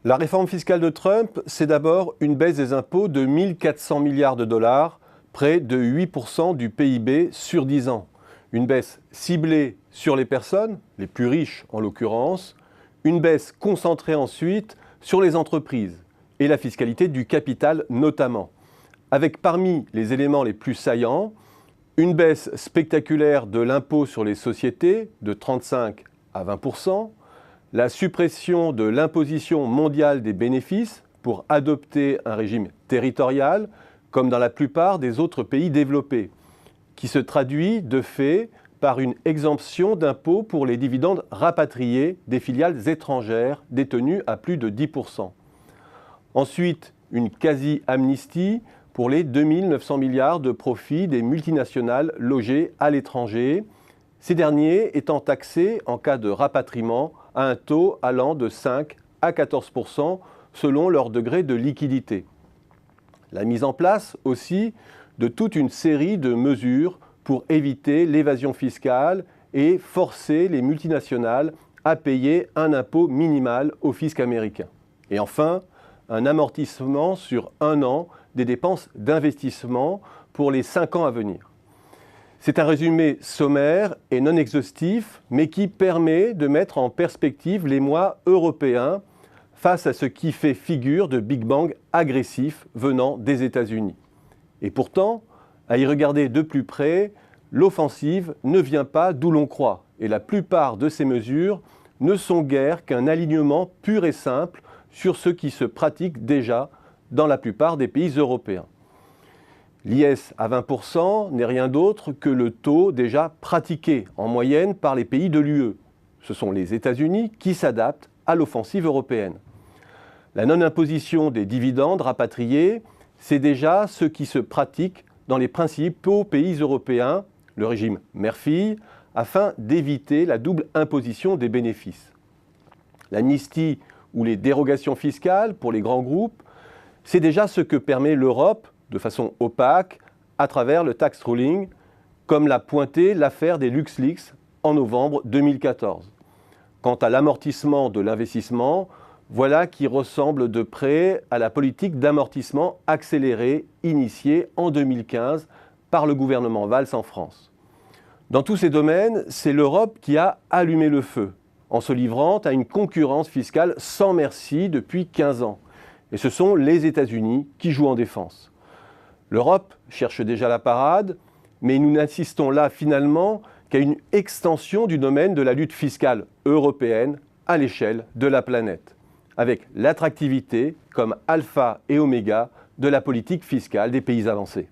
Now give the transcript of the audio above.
La réforme fiscale de Trump, c'est d'abord une baisse des impôts de 1 400 milliards de dollars, près de 8% du PIB sur 10 ans. Une baisse ciblée sur les personnes, les plus riches en l'occurrence, une baisse concentrée ensuite sur les entreprises et la fiscalité du capital notamment, avec parmi les éléments les plus saillants, une baisse spectaculaire de l'impôt sur les sociétés de 35 à 20%, la suppression de l'imposition mondiale des bénéfices pour adopter un régime territorial, comme dans la plupart des autres pays développés, qui se traduit de fait par une exemption d'impôt pour les dividendes rapatriés des filiales étrangères détenues à plus de 10%. Ensuite, une quasi-amnistie pour les 2 900 milliards de profits des multinationales logées à l'étranger, ces derniers étant taxés en cas de rapatriement à un taux allant de 5 à 14% selon leur degré de liquidité. La mise en place aussi de toute une série de mesures pour éviter l'évasion fiscale et forcer les multinationales à payer un impôt minimal au fisc américain. Et enfin, un amortissement sur 1 an des dépenses d'investissement pour les 5 ans à venir. C'est un résumé sommaire et non exhaustif, mais qui permet de mettre en perspective les mois européens face à ce qui fait figure de Big Bang agressif venant des États-Unis. Et pourtant, à y regarder de plus près, l'offensive ne vient pas d'où l'on croit, et la plupart de ces mesures ne sont guère qu'un alignement pur et simple sur ce qui se pratique déjà dans la plupart des pays européens. L'IS à 20% n'est rien d'autre que le taux déjà pratiqué en moyenne par les pays de l'UE. Ce sont les États-Unis qui s'adaptent à l'offensive européenne. La non-imposition des dividendes rapatriés, c'est déjà ce qui se pratique dans les principaux pays européens, le régime mère-fille, afin d'éviter la double imposition des bénéfices. L'amnistie ou les dérogations fiscales pour les grands groupes, c'est déjà ce que permet l'Europe de façon opaque à travers le tax ruling, comme l'a pointé l'affaire des LuxLeaks en novembre 2014. Quant à l'amortissement de l'investissement, voilà qui ressemble de près à la politique d'amortissement accéléré initiée en 2015 par le gouvernement Valls en France. Dans tous ces domaines, c'est l'Europe qui a allumé le feu, en se livrant à une concurrence fiscale sans merci depuis 15 ans. Et ce sont les États-Unis qui jouent en défense. L'Europe cherche déjà la parade, mais nous n'assistons là finalement qu'à une extension du domaine de la lutte fiscale européenne à l'échelle de la planète, avec l'attractivité comme alpha et oméga de la politique fiscale des pays avancés.